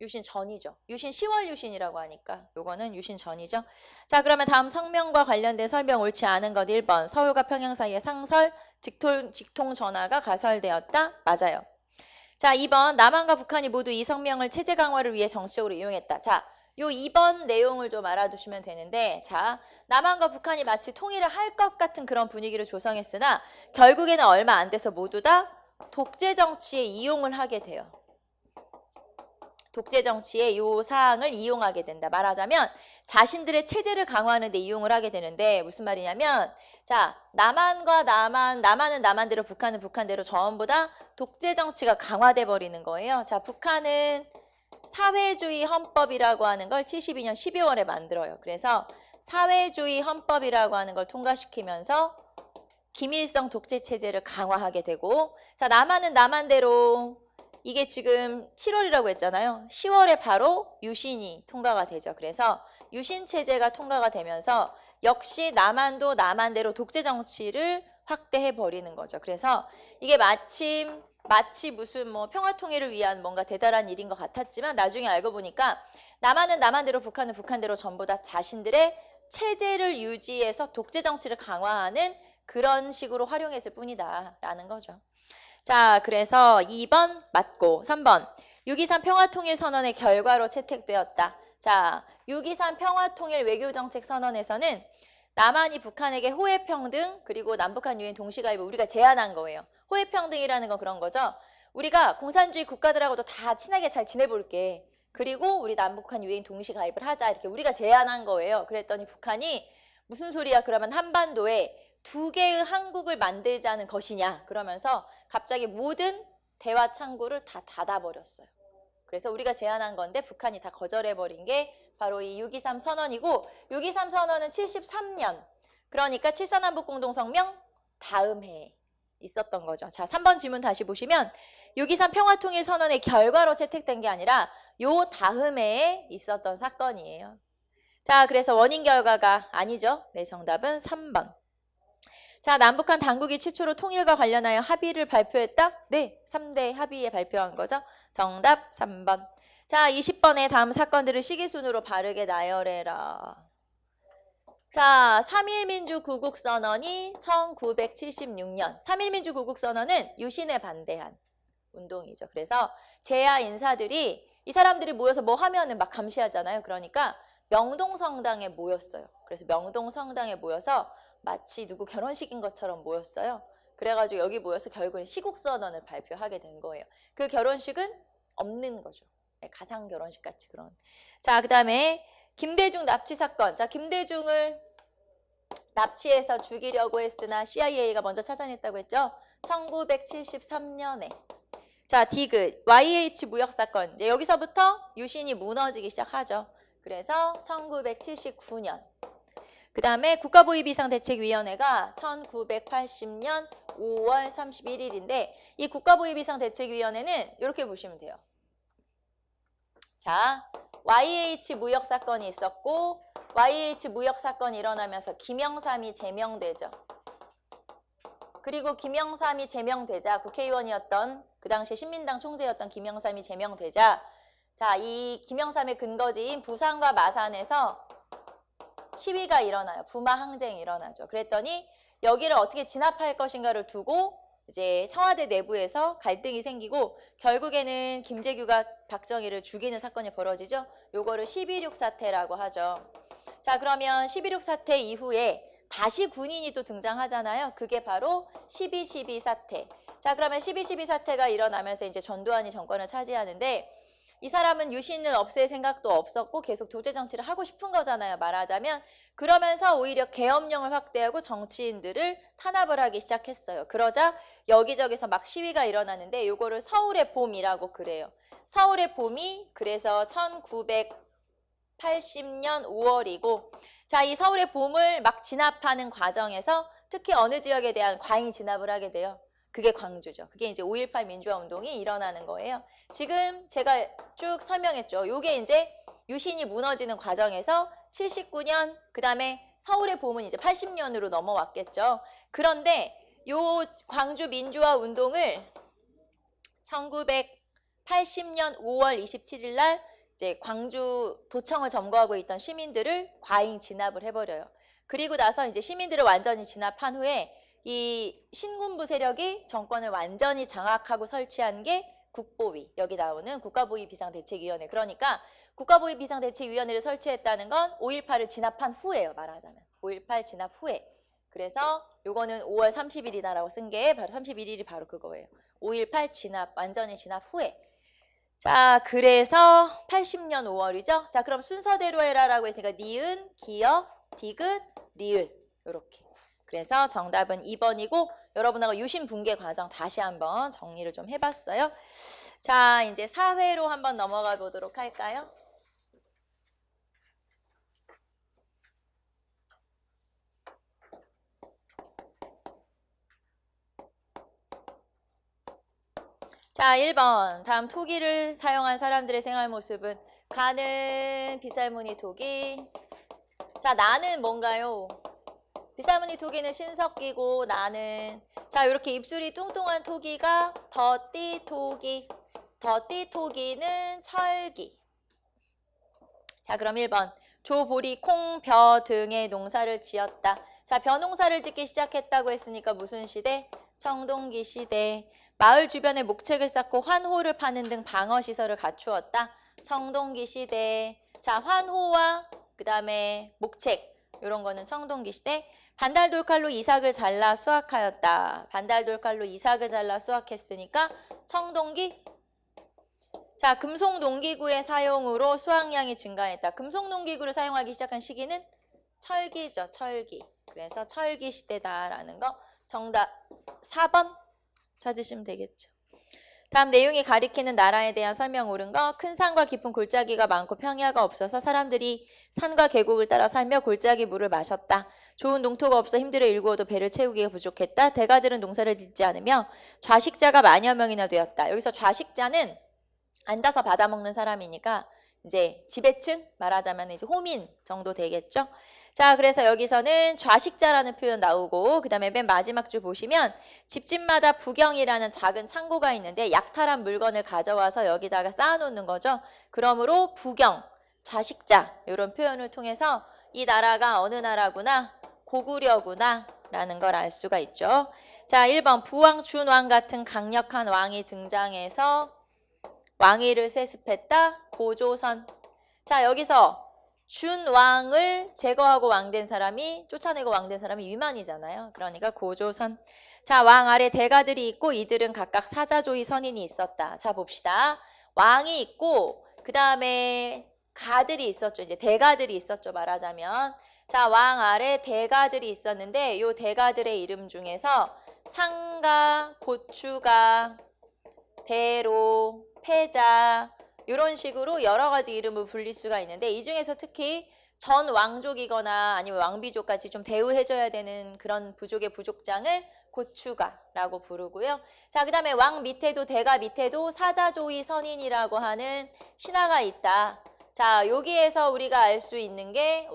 유신 전이죠. 유신 10월 유신이라고 하니까 요거는 유신 전이죠. 자, 그러면 다음 성명과 관련된 설명 옳지 않은 것 1번. 서울과 평양 사이의 상설, 직통 전화가 가설되었다. 맞아요. 자, 2번. 남한과 북한이 모두 이 성명을 체제 강화를 위해 정치적으로 이용했다. 자, 요 2번 내용을 좀 알아두시면 되는데 자, 남한과 북한이 마치 통일을 할 것 같은 그런 분위기를 조성했으나 결국에는 얼마 안 돼서 모두 다 독재 정치에 이용을 하게 돼요. 독재 정치의 요 사항을 이용하게 된다. 말하자면 자신들의 체제를 강화하는 데 이용을 하게 되는데 무슨 말이냐면 자, 남한과 남한은 남한대로 북한은 북한대로 전부 다 독재 정치가 강화돼 버리는 거예요. 자, 북한은 사회주의 헌법이라고 하는 걸 72년 12월에 만들어요. 그래서 사회주의 헌법이라고 하는 걸 통과시키면서 김일성 독재 체제를 강화하게 되고 자, 남한은 남한대로 이게 지금 7월이라고 했잖아요. 10월에 바로 유신이 통과가 되죠. 그래서 유신 체제가 통과가 되면서 역시 남한도 남한대로 독재 정치를 확대해 버리는 거죠. 그래서 이게 마치 무슨 뭐 평화 통일을 위한 뭔가 대단한 일인 것 같았지만 나중에 알고 보니까 남한은 남한대로 북한은 북한대로 전부 다 자신들의 체제를 유지해서 독재 정치를 강화하는 그런 식으로 활용했을 뿐이다라는 거죠. 자, 그래서 2번 맞고 3번 6.23 평화통일선언의 결과로 채택되었다. 자, 6.23 평화통일 외교정책선언에서는 남한이 북한에게 호혜평등 그리고 남북한 유엔 동시가입을 우리가 제안한 거예요. 호혜평등이라는 건 그런 거죠. 우리가 공산주의 국가들하고도 다 친하게 잘 지내볼게. 그리고 우리 남북한 유엔 동시가입을 하자. 이렇게 우리가 제안한 거예요. 그랬더니 북한이 무슨 소리야? 그러면 한반도에 두 개의 한국을 만들자는 것이냐? 그러면서 갑자기 모든 대화 창구를 다 닫아버렸어요. 그래서 우리가 제안한 건데 북한이 다 거절해버린 게 바로 이 6.23 선언이고 6.23 선언은 73년 그러니까 7.4남북 공동성명 다음 해에 있었던 거죠. 자, 3번 질문 다시 보시면 6.23 평화통일 선언의 결과로 채택된 게 아니라 요 다음 해에 있었던 사건이에요. 자, 그래서 원인 결과가 아니죠. 네, 정답은 3번. 자, 남북한 당국이 최초로 통일과 관련하여 합의를 발표했다? 네, 3대 합의에 발표한 거죠. 정답 3번. 자, 20번에 다음 사건들을 시기순으로 바르게 나열해라. 자, 3.1민주 구국선언이 1976년. 3.1민주 구국선언은 유신에 반대한 운동이죠. 그래서 재야 인사들이 이 사람들이 모여서 뭐 하면은 막 감시하잖아요. 그러니까 명동성당에 모였어요. 그래서 명동성당에 모여서 마치 누구 결혼식인 것처럼 모였어요. 그래가지고 여기 모여서 결국엔 시국선언을 발표하게 된 거예요. 그 결혼식은 없는 거죠. 가상 결혼식 같이 그런. 자, 그 다음에 김대중 납치 사건. 자, 김대중을 납치해서 죽이려고 했으나 CIA가 먼저 찾아냈다고 했죠. 1973년에. 자, 디귿, YH 무역 사건. 이제 여기서부터 유신이 무너지기 시작하죠. 그래서 1979년. 그 다음에 국가보위비상대책위원회가 1980년 5월 31일인데 이 국가보위비상대책위원회는 이렇게 보시면 돼요. 자, YH 무역 사건이 있었고 YH 무역 사건이 일어나면서 김영삼이 제명되죠. 그리고 김영삼이 제명되자 국회의원이었던 그 당시 신민당 총재였던 김영삼이 제명되자 자, 이 김영삼의 근거지인 부산과 마산에서 시위가 일어나요. 부마 항쟁이 일어나죠. 그랬더니 여기를 어떻게 진압할 것인가를 두고 이제 청와대 내부에서 갈등이 생기고 결국에는 김재규가 박정희를 죽이는 사건이 벌어지죠. 요거를 12.6 사태라고 하죠. 자, 그러면 12.6 사태 이후에 다시 군인이 또 등장하잖아요. 그게 바로 12.12 사태. 자, 그러면 12.12 사태가 일어나면서 이제 전두환이 정권을 차지하는데 이 사람은 유신을 없앨 생각도 없었고 계속 독재 정치를 하고 싶은 거잖아요. 말하자면. 그러면서 오히려 계엄령을 확대하고 정치인들을 탄압을 하기 시작했어요. 그러자 여기저기서 막 시위가 일어나는데 요거를 서울의 봄이라고 그래요. 서울의 봄이 그래서 1980년 5월이고 자, 이 서울의 봄을 막 진압하는 과정에서 특히 어느 지역에 대한 과잉 진압을 하게 돼요. 그게 광주죠. 그게 이제 5.18 민주화 운동이 일어나는 거예요. 지금 제가 쭉 설명했죠. 요게 이제 유신이 무너지는 과정에서 79년, 그 다음에 서울의 봄은 이제 80년으로 넘어왔겠죠. 그런데 요 광주 민주화 운동을 1980년 5월 27일 날 이제 광주 도청을 점거하고 있던 시민들을 과잉 진압을 해버려요. 그리고 나서 이제 시민들을 완전히 진압한 후에 이 신군부 세력이 정권을 완전히 장악하고 설치한 게 국보위, 여기 나오는 국가보위비상대책위원회. 그러니까 국가보위비상대책위원회를 설치했다는 건 5.18을 진압한 후예요. 말하자면 5.18 진압 후에. 그래서 요거는 5월 30일이다라고 쓴 게 바로 31일이 바로 그거예요. 5.18 진압, 완전히 진압 후에. 자, 그래서 80년 5월이죠. 자, 그럼 순서대로 해라라고 했으니까 니은, 기역, 디귿, 리을 요렇게. 그래서 정답은 2번이고 여러분하고 유심 분계 과정 다시 한번 정리를 좀 해봤어요. 자, 이제 사회로 한번 넘어가 보도록 할까요? 자, 1번. 다음 토기를 사용한 사람들의 생활 모습은 가는 빗살무늬 토기. 자, 나는 뭔가요? 빗살무늬 토기는 신석기고 나는 자, 이렇게 입술이 뚱뚱한 토기가 더띠 토기. 더띠 토기는 철기. 자, 그럼 1번. 조, 보리, 콩, 벼 등의 농사를 지었다. 자, 벼농사를 짓기 시작했다고 했으니까 무슨 시대? 청동기 시대. 마을 주변에 목책을 쌓고 환호를 파는 등 방어시설을 갖추었다. 청동기 시대. 자, 환호와 그 다음에 목책 이런 거는 청동기 시대. 반달돌칼로 이삭을 잘라 수확하였다. 반달돌칼로 이삭을 잘라 수확했으니까 청동기. 자, 금속농기구의 사용으로 수확량이 증가했다. 금속농기구를 사용하기 시작한 시기는 철기죠. 철기. 그래서 철기 시대다라는 거 정답 4번 찾으시면 되겠죠. 다음 내용이 가리키는 나라에 대한 설명 옳은 거. 큰 산과 깊은 골짜기가 많고 평야가 없어서 사람들이 산과 계곡을 따라 살며 골짜기 물을 마셨다. 좋은 농토가 없어 힘들어 일구어도 배를 채우기가 부족했다. 대가들은 농사를 짓지 않으며 좌식자가 만여 명이나 되었다. 여기서 좌식자는 앉아서 받아먹는 사람이니까 이제 지배층 말하자면 이제 호민 정도 되겠죠. 자, 그래서 여기서는 좌식자라는 표현 나오고 그 다음에 맨 마지막 줄 보시면 집집마다 부경이라는 작은 창고가 있는데 약탈한 물건을 가져와서 여기다가 쌓아놓는 거죠. 그러므로 부경, 좌식자 이런 표현을 통해서 이 나라가 어느 나라구나, 고구려구나 라는 걸 알 수가 있죠. 자, 1번 부왕, 준왕 같은 강력한 왕이 등장해서 왕위를 세습했다. 고조선. 자, 여기서 준왕을 제거하고 왕된 사람이 쫓아내고 왕된 사람이 위만이잖아요. 그러니까 고조선. 자, 왕 아래 대가들이 있고 이들은 각각 사자조위 선인이 있었다. 자, 봅시다. 왕이 있고 그 다음에 가들이 있었죠. 이제 대가들이 있었죠. 말하자면. 자, 왕 아래 대가들이 있었는데 이 대가들의 이름 중에서 상가, 고추가, 대로, 패자 이런 식으로 여러 가지 이름을 불릴 수가 있는데 이 중에서 특히 전 왕족이거나 아니면 왕비족같이 좀 대우해줘야 되는 그런 부족의 부족장을 고추가라고 부르고요. 자, 그 다음에 왕 밑에도 대가 밑에도 사자조위 선인이라고 하는 신하가 있다. 자, 여기에서 우리가 알 수 있는 게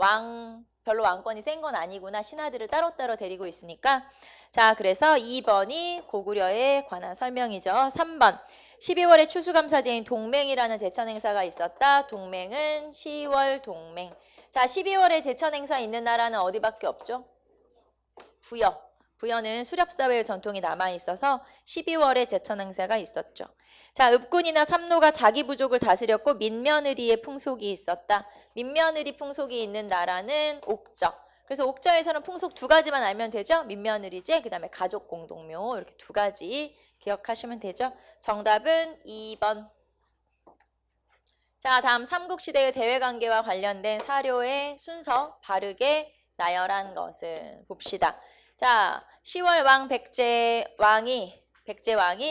별로 왕권이 센 건 아니구나. 신하들을 따로따로 데리고 있으니까. 자, 그래서 2번이 고구려에 관한 설명이죠. 3번. 12월에 추수감사제인 동맹이라는 제천 행사가 있었다. 동맹은 10월 동맹. 자, 12월에 제천 행사 있는 나라는 어디밖에 없죠? 부여. 부여는 수렵사회의 전통이 남아있어서 12월에 제천 행사가 있었죠. 자, 읍군이나 삼노가 자기 부족을 다스렸고 민며느리의 풍속이 있었다. 민며느리 풍속이 있는 나라는 옥저. 그래서 옥저에서는 풍속 두 가지만 알면 되죠. 민며느리제, 그 다음에 가족 공동묘 이렇게 두 가지 기억하시면 되죠. 정답은 2번. 자, 다음 삼국시대의 대외관계와 관련된 사료의 순서 바르게 나열한 것을 봅시다. 자, 10월 왕 백제왕이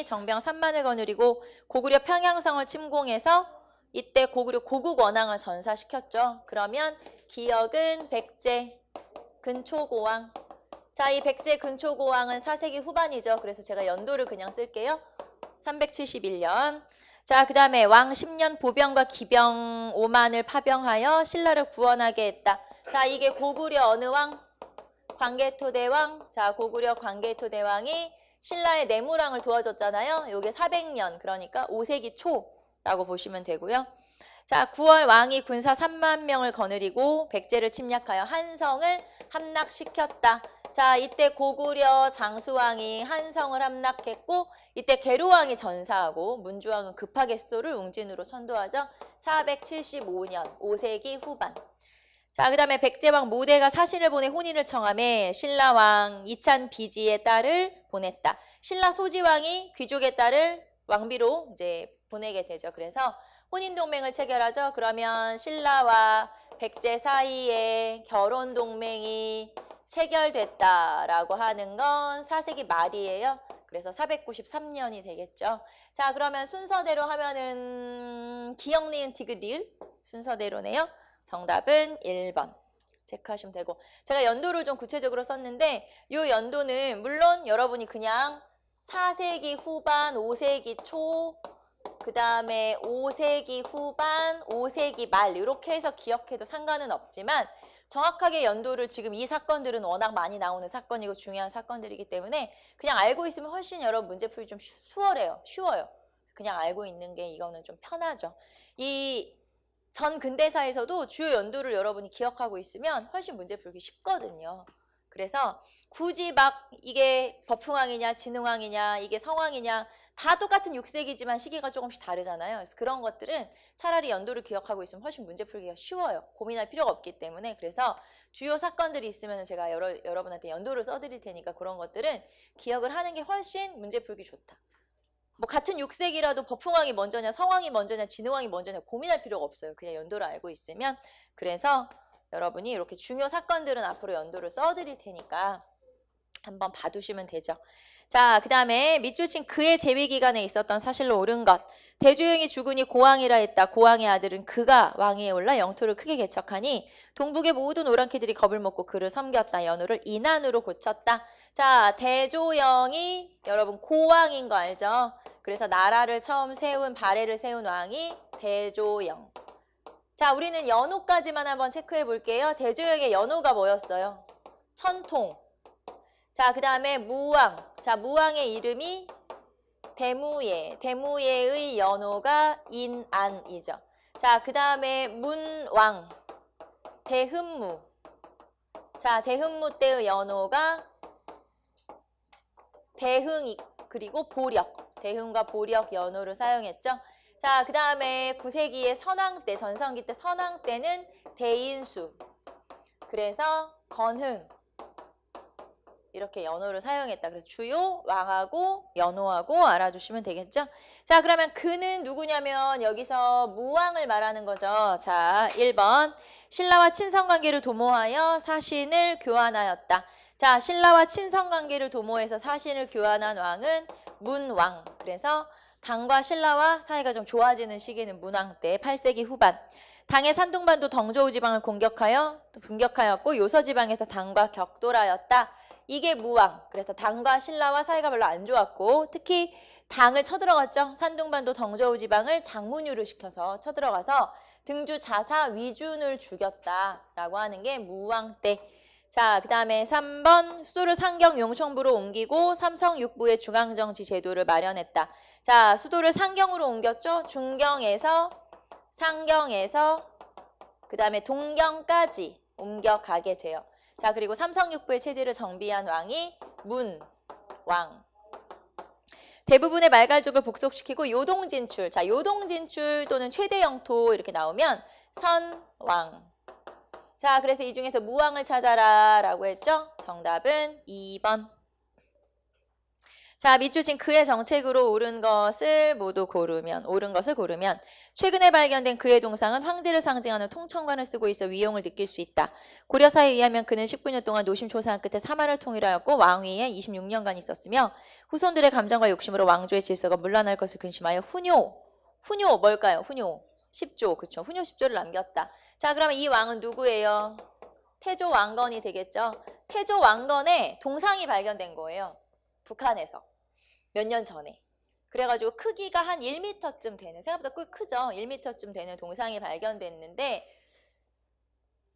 정병 3만을 거느리고 고구려 평양성을 침공해서 이때 고구려 고국 원앙을 전사시켰죠. 그러면 기역은 백제 근초고왕. 자, 이 백제 근초고왕은 4세기 후반이죠. 그래서 제가 연도를 그냥 쓸게요. 371년. 자, 그 다음에 왕 10년 보병과 기병 5만을 파병하여 신라를 구원하게 했다. 자, 이게 고구려 어느 왕? 광개토대왕. 자, 고구려 광개토대왕이 신라의 내무랑을 도와줬잖아요. 요게 400년, 그러니까 5세기 초라고 보시면 되고요. 자, 9월 왕이 군사 3만 명을 거느리고 백제를 침략하여 한성을 함락시켰다. 자, 이때 고구려 장수왕이 한성을 함락했고 이때 계류왕이 전사하고 문주왕은 급하게 수도를 웅진으로 선도하죠. 475년 5세기 후반. 자, 그 다음에 백제왕 모대가 사신을 보내 혼인을 청하며 신라왕 이찬 비지의 딸을 보냈다. 신라 소지왕이 귀족의 딸을 왕비로 이제 보내게 되죠. 그래서 혼인동맹을 체결하죠. 그러면 신라와 백제 사이에 결혼동맹이 체결됐다라고 하는 건 4세기 말이에요. 그래서 493년이 되겠죠. 자, 그러면 순서대로 하면은 기역, 니은, 디귿, 리을 순서대로네요. 정답은 1번. 체크하시면 되고, 제가 연도를 좀 구체적으로 썼는데 이 연도는 물론 여러분이 그냥 4세기 후반, 5세기 초, 그 다음에 5세기 후반, 5세기 말 이렇게 해서 기억해도 상관은 없지만 정확하게 연도를 지금 이 사건들은 워낙 많이 나오는 사건이고 중요한 사건들이기 때문에 그냥 알고 있으면 훨씬 여러분 문제 풀기 좀 수월해요. 쉬워요. 그냥 알고 있는 게 이거는 좀 편하죠. 이 전 근대사에서도 주요 연도를 여러분이 기억하고 있으면 훨씬 문제 풀기 쉽거든요. 그래서 굳이 막 이게 법흥왕이냐 진흥왕이냐 이게 성왕이냐 다 똑같은 6세기지만 시기가 조금씩 다르잖아요. 그래서 그런 것들은 차라리 연도를 기억하고 있으면 훨씬 문제 풀기가 쉬워요. 고민할 필요가 없기 때문에. 그래서 주요 사건들이 있으면 제가 여러분한테 연도를 써드릴 테니까 그런 것들은 기억을 하는 게 훨씬 문제 풀기 좋다. 뭐 같은 6세기라도 법흥왕이 먼저냐 성왕이 먼저냐 진흥왕이 먼저냐 고민할 필요가 없어요. 그냥 연도를 알고 있으면. 그래서 여러분이 이렇게 중요 사건들은 앞으로 연도를 써드릴 테니까 한번 봐두시면 되죠. 자, 그 다음에 밑줄 친 그의 재위 기간에 있었던 사실로 옳은 것. 대조영이 죽으니 고왕이라 했다. 고왕의 아들은 그가 왕위에 올라 영토를 크게 개척하니 동북의 모든 오랑캐들이 겁을 먹고 그를 섬겼다. 연호를 인안으로 고쳤다. 자, 대조영이 여러분 고왕인 거 알죠? 그래서 나라를 처음 세운 발해를 세운 왕이 대조영. 자, 우리는 연호까지만 한번 체크해 볼게요. 대조영의 연호가 뭐였어요? 천통. 자, 그 다음에 무왕. 자, 무왕의 이름이 대무예. 대무예의 연호가 인안이죠. 자, 그 다음에 문왕. 대흠무. 자, 대흠무 때의 연호가 대흥 그리고 보력. 대흥과 보력 연호를 사용했죠. 자, 그 다음에 9세기의 선왕 때, 전성기 때 선왕 때는 대인수. 그래서 건흥. 이렇게 연호를 사용했다. 그래서 주요 왕하고 연호하고 알아두시면 되겠죠. 자, 그러면 그는 누구냐면 여기서 무왕을 말하는 거죠. 자, 1번 신라와 친선관계를 도모하여 사신을 교환하였다. 자, 신라와 친선관계를 도모해서 사신을 교환한 왕은 문왕. 그래서 당과 신라와 사이가 좀 좋아지는 시기는 문왕 때 8세기 후반. 당의 산둥반도 덩저우 지방을 공격하였고 요서 지방에서 당과 격돌하였다. 이게 무왕. 그래서 당과 신라와 사이가 별로 안 좋았고 특히 당을 쳐들어갔죠. 산둥반도 덩저우 지방을 장문유를 시켜서 쳐들어가서 등주 자사 위준을 죽였다라고 하는 게 무왕 때. 자, 그 다음에 3번 수도를 상경 용청부로 옮기고 삼성육부의 중앙정치 제도를 마련했다. 자, 수도를 상경으로 옮겼죠. 중경에서 상경에서 그 다음에 동경까지 옮겨가게 돼요. 자, 그리고 삼성육부의 체제를 정비한 왕이 문왕. 대부분의 말갈족을 복속시키고 요동진출. 자, 요동진출 또는 최대 영토 이렇게 나오면 선왕. 자, 그래서 이 중에서 무왕을 찾아라 라고 했죠. 정답은 2번. 자, 밑줄 친 그의 정책으로 옳은 것을 고르면 최근에 발견된 그의 동상은 황제를 상징하는 통천관을 쓰고 있어 위용을 느낄 수 있다. 고려사에 의하면 그는 19년 동안 노심초사한 끝에 사마를 통일하였고 왕위에 26년간 있었으며 후손들의 감정과 욕심으로 왕조의 질서가 문란할 것을 근심하여 훈요 뭘까요? 훈요 10조. 그렇죠. 훈요 10조를 남겼다. 자, 그러면 이 왕은 누구예요? 태조 왕건이 되겠죠. 태조 왕건의 동상이 발견된 거예요. 북한에서 몇 년 전에. 그래가지고 크기가 한 1m쯤 되는, 생각보다 꽤 크죠. 1m쯤 되는 동상이 발견됐는데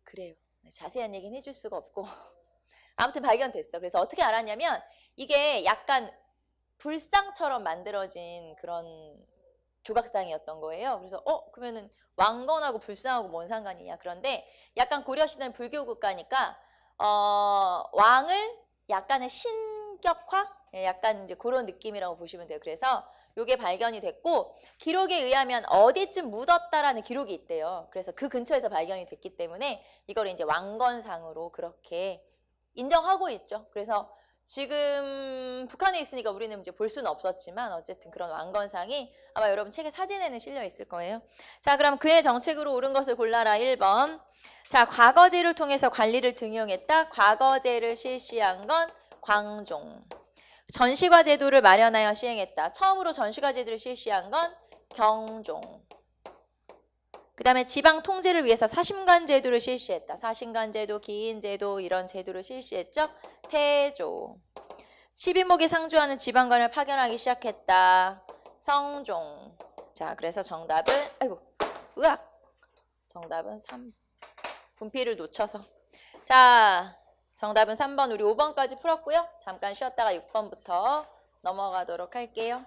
그래요. 자세한 얘기는 해줄 수가 없고 아무튼 발견됐어. 그래서 어떻게 알았냐면 이게 약간 불상처럼 만들어진 그런 조각상이었던 거예요. 그래서 그러면은 왕건하고 불상하고 뭔 상관이냐. 그런데 약간 고려시대는 불교 국가니까 왕을 약간의 신격화? 약간 이제 그런 느낌이라고 보시면 돼요. 그래서 이게 발견이 됐고 기록에 의하면 어디쯤 묻었다라는 기록이 있대요. 그래서 그 근처에서 발견이 됐기 때문에 이걸 이제 왕건상으로 그렇게 인정하고 있죠. 그래서 지금 북한에 있으니까 우리는 이제 볼 수는 없었지만 어쨌든 그런 왕건상이 아마 여러분 책에 사진에는 실려 있을 거예요. 자, 그럼 그의 정책으로 옳은 것을 골라라. 1번. 자, 과거제를 통해서 관리를 등용했다. 과거제를 실시한 건 광종. 전시과 제도를 마련하여 시행했다. 처음으로 전시과 제도를 실시한 건 경종. 그 다음에 지방 통제를 위해서 사심관 제도를 실시했다. 사심관 제도, 기인 제도 이런 제도를 실시했죠. 태조. 12목에 상주하는 지방관을 파견하기 시작했다. 성종. 자, 그래서 정답은 정답은 3. 분필을 놓쳐서. 자, 정답은 3번. 우리 5번까지 풀었고요. 잠깐 쉬었다가 6번부터 넘어가도록 할게요.